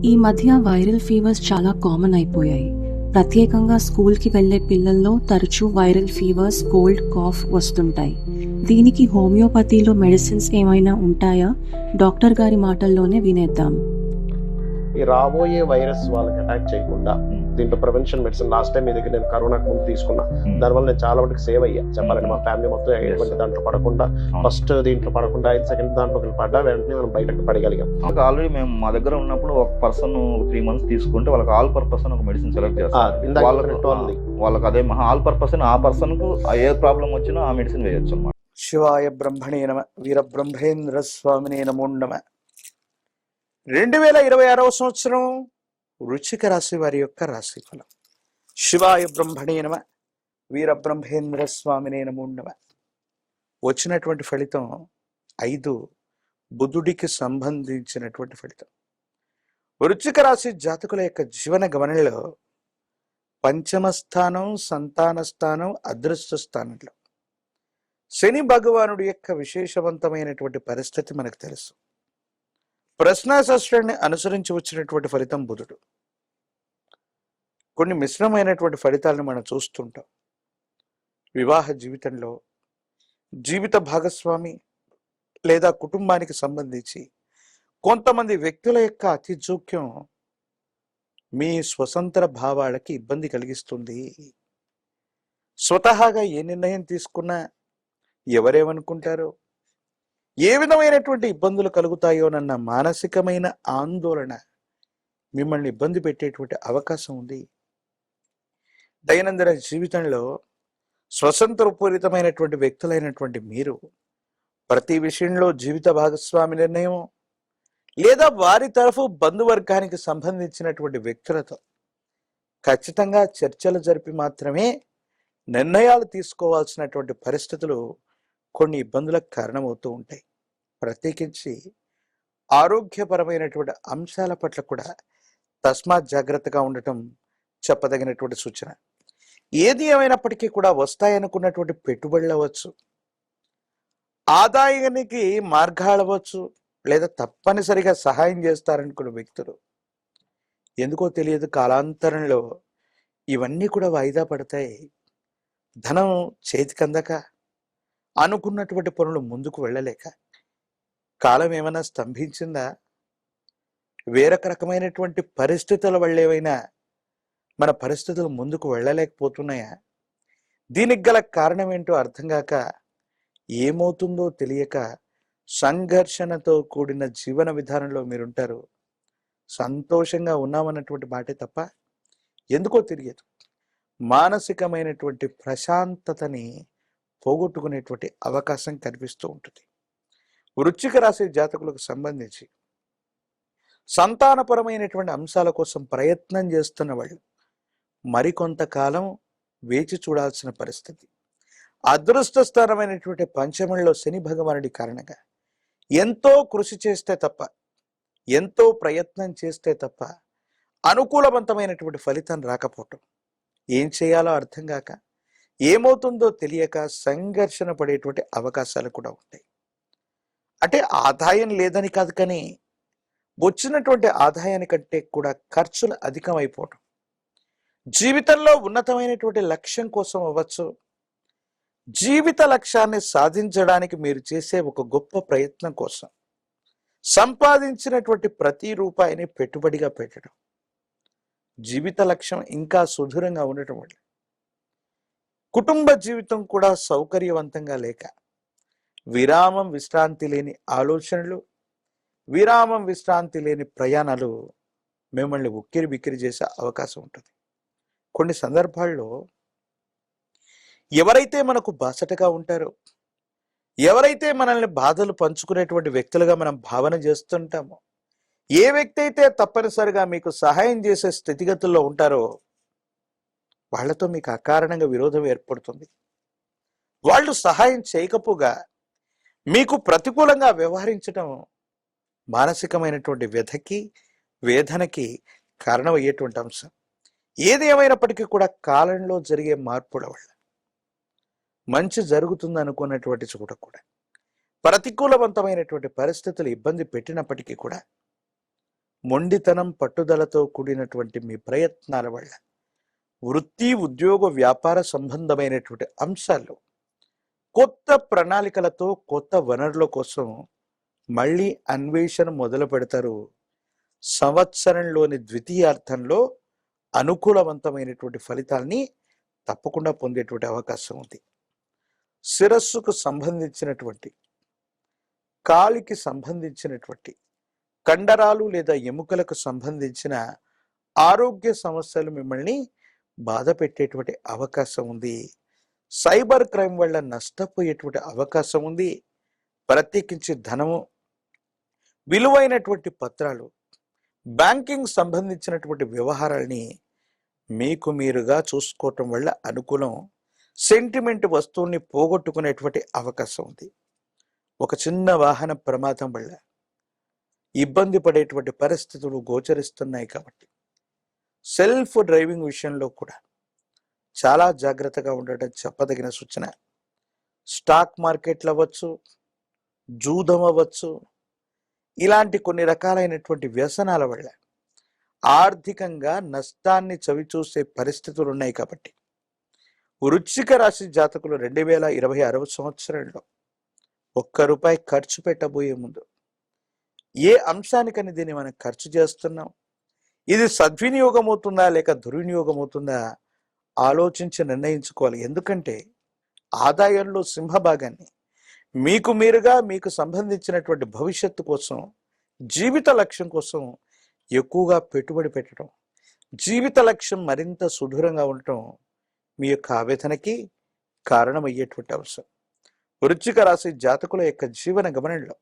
ఈ మధ్య viral fevers చాలా కామన్ అయిపోయాయి. ప్రత్యేకంగా స్కూల్కి వెళ్లే పిల్లల్లో తరచూ వైరల్ ఫీవర్స్, కోల్డ్, కాఫ్ వస్తుంటాయి. దీనికి హోమియోపతిలో మెడిసిన్స్ ఏమైనా ఉంటాయా? డాక్టర్ గారి మాటల్లోనే వినేద్దాం. ఈ రాబోయే వైరస్ వాళ్ళకి అటాక్ చేయకుండా దీంట్లో ప్రివెన్షన్ మెడిసిన్ లాస్ట్ టైం మీ దగ్గర నేను కరోనాకు ముందు తీసుకున్నా. దానివల్ల నేను చాలా వరకు సేవ్ అయ్యా. చెప్పాలంటే మా ఫ్యామిలీ మొత్తం ఎటువంటి దాంట్లో పడకుండా, ఫస్ట్ దీంట్లో పడకుండా సెకండ్ దాంట్లోకి పడ్డా వెంటనే మనం బయటకు పడగలిగాం. ఆల్రెడీ మేము మా దగ్గర ఉన్నప్పుడు ఒక పర్సన్ 3 months తీసుకుంటే వాళ్ళకి ఆల్ పర్పస్ అని ఒక మెడిసిన్ సెలెక్ట్ చేస్తాం. వాళ్ళకి అదే ఆల్ పర్పస్ ఆ పర్సన్ కు ఏ ప్రాబ్లం వచ్చినా ఆ మెడిసిన్ వేయొచ్చు అన్నమాట. శివాయ బ్రహ్మణే నమ. వీరబ్రహ్మేంద్ర స్వామినే నమో నమ. 2026వ సంవత్సరం వృశ్చిక రాశి వారి యొక్క రాశిఫలం. శివాయ బ్రహ్మణే నమ. వీరబ్రహ్మేంద్ర స్వామినే నమో నమ. వచ్చినటువంటి ఫలితం 5 బుధుడికి సంబంధించినటువంటి ఫలితం. వృశ్చిక రాశి జాతకుల యొక్క జీవన గమనంలో పంచమ స్థానం, సంతాన స్థానం, అదృష్ట స్థానంలో శని భగవానుడి యొక్క విశేషవంతమైనటువంటి పరిస్థితి మనకు తెలుసు. ప్రశ్నాశాస్త్రాన్ని అనుసరించి వచ్చినటువంటి ఫలితం బుధుడు. కొన్ని మిశ్రమైనటువంటి ఫలితాలను మనం చూస్తుంటాం. వివాహ జీవితంలో జీవిత భాగస్వామి లేదా కుటుంబానికి సంబంధించి కొంతమంది వ్యక్తుల యొక్క అతి జోక్యం మీ స్వతంత్ర భావాలకి ఇబ్బంది కలిగిస్తుంది. స్వతహాగా ఏ నిర్ణయం తీసుకున్నా ఎవరేమనుకుంటారో, ఏ విధమైనటువంటి ఇబ్బందులు కలుగుతాయోనన్న మానసికమైన ఆందోళన మిమ్మల్ని ఇబ్బంది పెట్టేటువంటి అవకాశం ఉంది. దైనందిన జీవితంలో స్వతంత్రపూరితమైనటువంటి వ్యక్తులైనటువంటి మీరు ప్రతి విషయంలో జీవిత భాగస్వామి నిర్ణయం లేదా వారి తరఫు బంధువర్గానికి సంబంధించినటువంటి వ్యక్తులతో ఖచ్చితంగా చర్చలు జరిపి మాత్రమే నిర్ణయాలు తీసుకోవాల్సినటువంటి పరిస్థితులు కొన్ని ఇబ్బందులకు కారణమవుతూ ఉంటాయి. ప్రత్యేకించి ఆరోగ్యపరమైనటువంటి అంశాల పట్ల కూడా తస్మాత్ జాగ్రత్తగా ఉండటం చెప్పదగినటువంటి సూచన. ఏది ఏమైనప్పటికీ కూడా వస్తాయనుకున్నటువంటి పెట్టుబడులు అవ్వచ్చు, ఆదాయానికి మార్గాలు అవ్వచ్చు, లేదా తప్పనిసరిగా సహాయం చేస్తారనుకున్న వ్యక్తులు ఎందుకో తెలియదు కాలాంతరంలో ఇవన్నీ కూడా వాయిదా పడతాయి. ధనం చేతికందక, అనుకున్నటువంటి పనులు ముందుకు వెళ్ళలేక కాలం ఏమైనా స్తంభించిందా? వేరొక రకమైనటువంటి పరిస్థితుల వల్ల ఏమైనా మన పరిస్థితులు ముందుకు వెళ్ళలేకపోతున్నాయా? దీనికి గల కారణం ఏంటో అర్థం కాక, ఏమవుతుందో తెలియక సంఘర్షణతో కూడిన జీవన విధానంలో మీరుంటారు. సంతోషంగా ఉన్నామన్నటువంటి మాటే తప్ప ఎందుకో తెలియదు మానసికమైనటువంటి ప్రశాంతతని పోగొట్టుకునేటువంటి అవకాశం కనిపిస్తూ ఉంటుంది. వృశ్చిక రాశి జాతకులకు సంబంధించి సంతానపరమైనటువంటి అంశాల కోసం ప్రయత్నం చేస్తున్న వాళ్ళు మరికొంతకాలం వేచి చూడాల్సిన పరిస్థితి. అదృష్ట స్థానమైనటువంటి పంచమంలో శని భగవానుడి కారణంగా ఎంతో కృషి చేస్తే తప్ప, ఎంతో ప్రయత్నం చేస్తే తప్ప అనుకూలవంతమైనటువంటి ఫలితం రాకపోవటం, ఏం చేయాలో అర్థం కాక, ఏమవుతుందో తెలియక సంఘర్షణ పడేటువంటి అవకాశాలు కూడా ఉంటాయి. అంటే ఆదాయం లేదని కాదు, కానీ వచ్చినటువంటి ఆదాయానికంటే కూడా ఖర్చులు అధికమైపోవటం, జీవితంలో ఉన్నతమైనటువంటి లక్ష్యం కోసం అవ్వచ్చు, జీవిత లక్ష్యాన్ని సాధించడానికి మీరు చేసే ఒక గొప్ప ప్రయత్నం కోసం సంపాదించినటువంటి ప్రతి రూపాయిని పెట్టుబడిగా పెట్టడం, జీవిత లక్ష్యం ఇంకా సుదూరంగా ఉండటం వల్ల కుటుంబ జీవితం కూడా సౌకర్యవంతంగా లేక విరామం విశ్రాంతి లేని ఆలోచనలు, విరామం విశ్రాంతి లేని ప్రయాణాలు మిమ్మల్ని ఉక్కిరి బిక్కిరి చేసే అవకాశం ఉంటుంది. కొన్ని సందర్భాల్లో ఎవరైతే మనకు బాసటగా ఉంటారో, ఎవరైతే మనల్ని బాధలు పంచుకునేటువంటి వ్యక్తులుగా మనం భావన చేస్తుంటామో, ఏ వ్యక్తి అయితే తప్పనిసరిగా మీకు సహాయం చేసే స్థితిగతుల్లో ఉంటారో వాళ్లతో మీకు అకారణంగా విరోధం ఏర్పడుతుంది. వాళ్ళు సహాయం చేయకపోగా మీకు ప్రతికూలంగా వ్యవహరించడం మానసికమైనటువంటి వ్యధకి, వేదనకి కారణమయ్యేటువంటి అంశం. ఏది ఏమైనప్పటికీ కూడా కాలంలో జరిగే మార్పుల వల్ల మంచి జరుగుతుంది అనుకున్నటువంటి చోట కూడా ప్రతికూలవంతమైనటువంటి పరిస్థితులు ఇబ్బంది పెట్టినప్పటికీ కూడా మొండితనం పట్టుదలతో కూడినటువంటి మీ ప్రయత్నాల వల్ల వృత్తి ఉద్యోగ వ్యాపార సంబంధమైనటువంటి అంశాల్లో కొత్త ప్రణాళికలతో కొత్త వనరుల కోసం మళ్ళీ అన్వేషణ మొదలు పెడతారు. సంవత్సరంలోని ద్వితీయార్థంలో అనుకూలవంతమైనటువంటి ఫలితాల్ని తప్పకుండా పొందేటువంటి అవకాశం ఉంది. శిరస్సుకు సంబంధించినటువంటి, కాలికి సంబంధించినటువంటి, కండరాలు లేదా ఎముకలకు సంబంధించిన ఆరోగ్య సమస్యలు మిమ్మల్ని బాధ పెట్టేటువంటి అవకాశం ఉంది. సైబర్ క్రైమ్ వల్ల నష్టపోయేటువంటి అవకాశం ఉంది. ప్రత్యేకించి ధనము, విలువైనటువంటి పత్రాలు, బ్యాంకింగ్ సంబంధించినటువంటి వ్యవహారాల్ని మీకు మీరుగా చూసుకోవటం వల్ల అనుకూలం. సెంటిమెంట్ వస్తువుల్ని పోగొట్టుకునేటువంటి అవకాశం ఉంది. ఒక చిన్న వాహన ప్రమాదం వల్ల ఇబ్బంది పడేటువంటి పరిస్థితులు గోచరిస్తున్నాయి కాబట్టి సెల్ఫ్ డ్రైవింగ్ విషయంలో కూడా చాలా జాగ్రత్తగా ఉండటం చెప్పదగిన సూచన. స్టాక్ మార్కెట్లు అవ్వచ్చు, జూదం అవ్వచ్చు, ఇలాంటి కొన్ని రకాలైనటువంటి వ్యసనాల వల్ల ఆర్థికంగా నష్టాన్ని చవిచూసే పరిస్థితులు ఉన్నాయి కాబట్టి వృశ్చిక రాశి జాతకులు 2026 సంవత్సరంలో ₹1 ఖర్చు పెట్టబోయే ముందు ఏ అంశానికని దీన్ని మనం ఖర్చు చేస్తున్నాం, ఇది సద్వినియోగం అవుతుందా లేక దుర్వినియోగం అవుతుందా ఆలోచించి నిర్ణయించుకోవాలి. ఎందుకంటే ఆదాయంలో సింహభాగాన్ని మీకు మీరుగా మీకు సంబంధించినటువంటి భవిష్యత్తు కోసం, జీవిత లక్ష్యం కోసం ఎక్కువగా పెట్టుబడి పెట్టడం, జీవిత లక్ష్యం మరింత సుదూరంగా ఉండటం మీ యొక్క ఆవేదనకి కారణమయ్యేటువంటి అంశం. వృశ్చిక రాశి జాతకుల యొక్క జీవన గమనంలో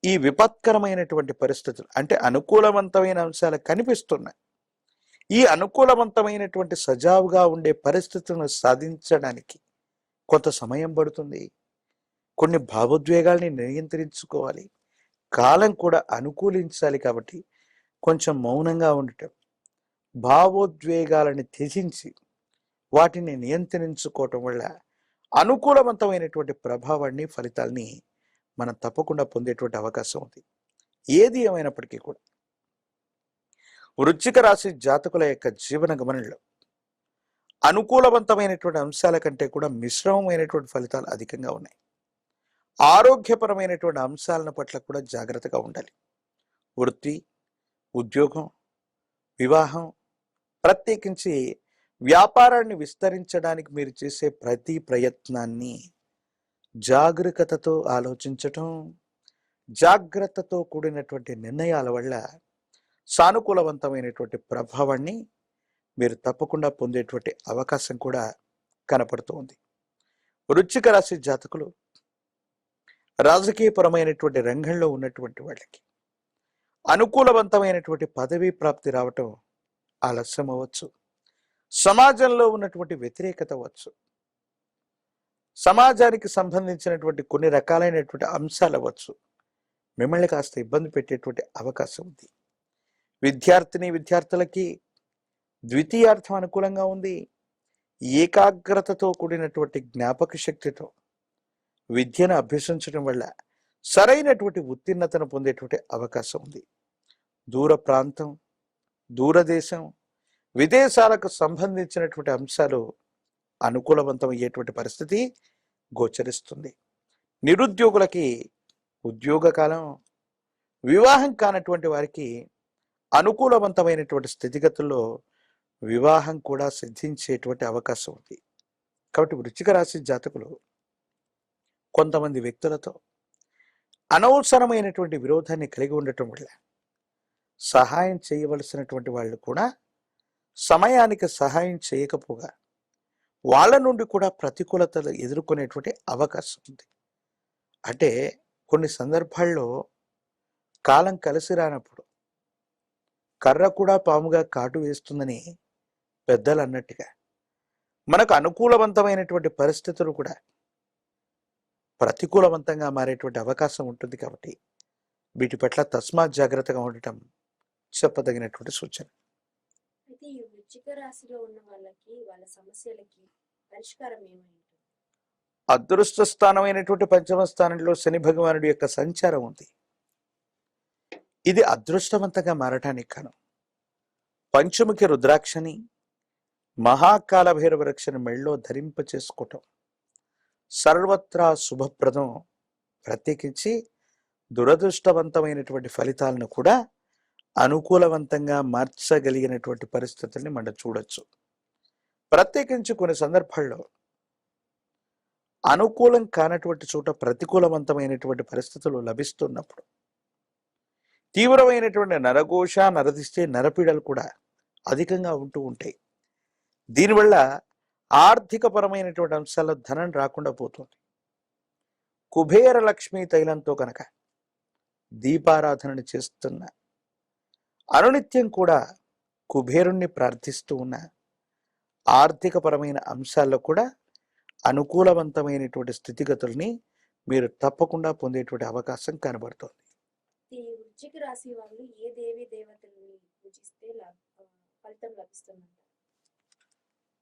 ఈ విపత్కరమైనటువంటి పరిస్థితులు అంటే అనుకూలవంతమైన అంశాలు కనిపిస్తున్నాయి. ఈ అనుకూలవంతమైనటువంటి సజావుగా ఉండే పరిస్థితులను సాధించడానికి కొంత సమయం పడుతుంది. కొన్ని భావోద్వేగాల్ని నియంత్రించుకోవాలి. కాలం కూడా అనుకూలించాలి కాబట్టి కొంచెం మౌనంగా ఉండటం, భావోద్వేగాలను త్యజించి వాటిని నియంత్రించుకోవటం వల్ల అనుకూలవంతమైనటువంటి ప్రభావాన్ని, ఫలితాల్ని మనం తప్పకుండా పొందేటువంటి అవకాశం ఉంది. ఏది ఏమైనప్పటికీ కూడా వృశ్చిక రాశి జాతకుల యొక్క జీవన గమనంలో అనుకూలవంతమైనటువంటి అంశాల కంటే కూడా మిశ్రమమైనటువంటి ఫలితాలు అధికంగా ఉన్నాయి. ఆరోగ్యపరమైనటువంటి అంశాలను పట్ల కూడా జాగ్రత్తగా ఉండాలి. వృత్తి, ఉద్యోగం, వివాహం, ప్రత్యేకించి వ్యాపారాన్ని విస్తరించడానికి మీరు చేసే ప్రతి ప్రయత్నాన్ని జాగరూకతతో ఆలోచించటం, జాగ్రత్తతో కూడినటువంటి నిర్ణయాల వల్ల సానుకూలవంతమైనటువంటి ప్రభావాన్ని మీరు తప్పకుండా పొందేటువంటి అవకాశం కూడా కనపడుతుంది. వృశ్చిక రాశి జాతకులు రాజకీయపరమైనటువంటి రంగంలో ఉన్నటువంటి వాళ్ళకి అనుకూలవంతమైనటువంటి పదవీ ప్రాప్తి రావటం ఆలస్యం అవ్వచ్చు. సమాజంలో ఉన్నటువంటి వ్యతిరేకత అవ్వచ్చు. సమాజానికి సంబంధించినటువంటి కొన్ని రకాలైనటువంటి అంశాలు అవ్వచ్చు. మిమ్మల్ని కాస్త ఇబ్బంది పెట్టేటువంటి అవకాశం ఉంది. విద్యార్థులకి ద్వితీయార్థం అనుకూలంగా ఉంది. ఏకాగ్రతతో కూడినటువంటి జ్ఞాపక శక్తితో విద్యను అభ్యసించడం వల్ల సరైనటువంటి ఉత్తీర్ణతను పొందేటువంటి అవకాశం ఉంది. దూర ప్రాంతం, దూరదేశం, విదేశాలకు సంబంధించినటువంటి అంశాలు అనుకూలవంతమయ్యేటువంటి పరిస్థితి గోచరిస్తుంది. నిరుద్యోగులకి ఉద్యోగ కాలం, వివాహం కానటువంటి వారికి అనుకూలవంతమైనటువంటి స్థితిగతుల్లో వివాహం కూడా సిద్ధించేటువంటి అవకాశం ఉంది. కాబట్టి వృశ్చిక రాశి జాతకులు కొంతమంది వ్యక్తులతో అనవసరమైనటువంటి విరోధాన్ని కలిగి ఉండటం వల్ల సహాయం చేయవలసినటువంటి వాళ్ళు కూడా సమయానికి సహాయం చేయకపోగా వాళ్ళ నుండి కూడా ప్రతికూలతలు ఎదుర్కొనేటువంటి అవకాశం ఉంది. అంటే కొన్ని సందర్భాల్లో కాలం కలిసి రానప్పుడు కర్ర కూడా పాముగా కాటు వేస్తుందని పెద్దలు అన్నట్టుగా మనకు అనుకూలవంతమైనటువంటి పరిస్థితులు కూడా ప్రతికూలవంతంగా మారేటువంటి అవకాశం ఉంటుంది. కాబట్టి వీటి పట్ల తస్మాత్ జాగ్రత్తగా ఉండటం చెప్పదగినటువంటి సూచన. అయితే ఈ వృశ్చిక రాశిలో ఉన్న వాళ్ళకి వాళ్ళ సమస్యలకి పరిష్కారం ఏమైంది? అదృష్ట స్థానమైనటువంటి పంచమ స్థానంలో శని భగవానుడి యొక్క సంచారం ఉంది. ఇది అదృష్టవంతంగా మారటానికి కాను పంచముఖి రుద్రాక్షని మహాకాల భైరవ రక్షని మెళ్ళో ధరింప చేసుకోవటం సర్వత్రా శుభప్రదం. ప్రత్యేకించి దురదృష్టవంతమైనటువంటి ఫలితాలను కూడా అనుకూలవంతంగా మార్చగలిగినటువంటి పరిస్థితుల్ని మనం చూడొచ్చు. ప్రత్యేకించి కొన్ని సందర్భాల్లో అనుకూలం కానటువంటి చోట ప్రతికూలవంతమైనటువంటి పరిస్థితులు లభిస్తున్నప్పుడు తీవ్రమైనటువంటి నరఘోష, నరదిష్టి, నరపీడలు కూడా అధికంగా ఉంటూ ఉంటాయి. దీనివల్ల ఆర్థికపరమైనటువంటి అంశాల్లో ధనం రాకుండా పోతుంది. కుబేర లక్ష్మీ తైలంతో కనుక దీపారాధనని చేస్తున్న అనునిత్యం కూడా కుబేరుణ్ణి ప్రార్థిస్తూ ఉన్న ఆర్థికపరమైన అంశాల్లో కూడా అనుకూలవంతమైనటువంటి స్థితిగతుల్ని మీరు తప్పకుండా పొందేటువంటి అవకాశం కనబడుతోంది. ఈ వృశ్చిక రాశి వాళ్ళు ఏ దేవి దేవతల్ని పూజిస్తే ఫలితం లభిస్తుంది?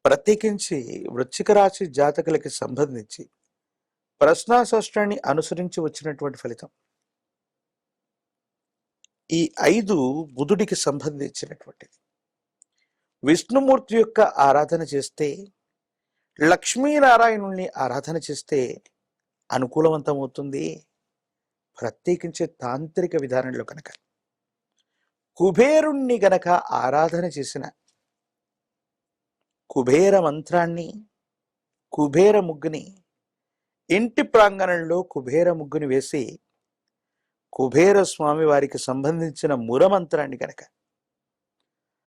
ప్రత్యేకించి వృశ్చిక రాశి జాతకులకి సంబంధించి ప్రశ్నాశాస్త్రాన్ని అనుసరించి వచ్చినటువంటి ఫలితం ఈ 5 బుధుడికి సంబంధించినటువంటిది. విష్ణుమూర్తి యొక్క ఆరాధన చేస్తే, లక్ష్మీనారాయణుల్ని ఆరాధన చేస్తే అనుకూలవంతమవుతుంది. ప్రత్యేకించి తాంత్రిక విధానంలో కనుక కుబేరుణ్ణి గనక ఆరాధన చేసిన కుబేర మంత్రాన్ని, కుబేర ముగ్గుని ఇంటి ప్రాంగణంలో కుబేర ముగ్గుని వేసి కుబేర స్వామి వారికి సంబంధించిన మురమంత్రాన్ని కనుక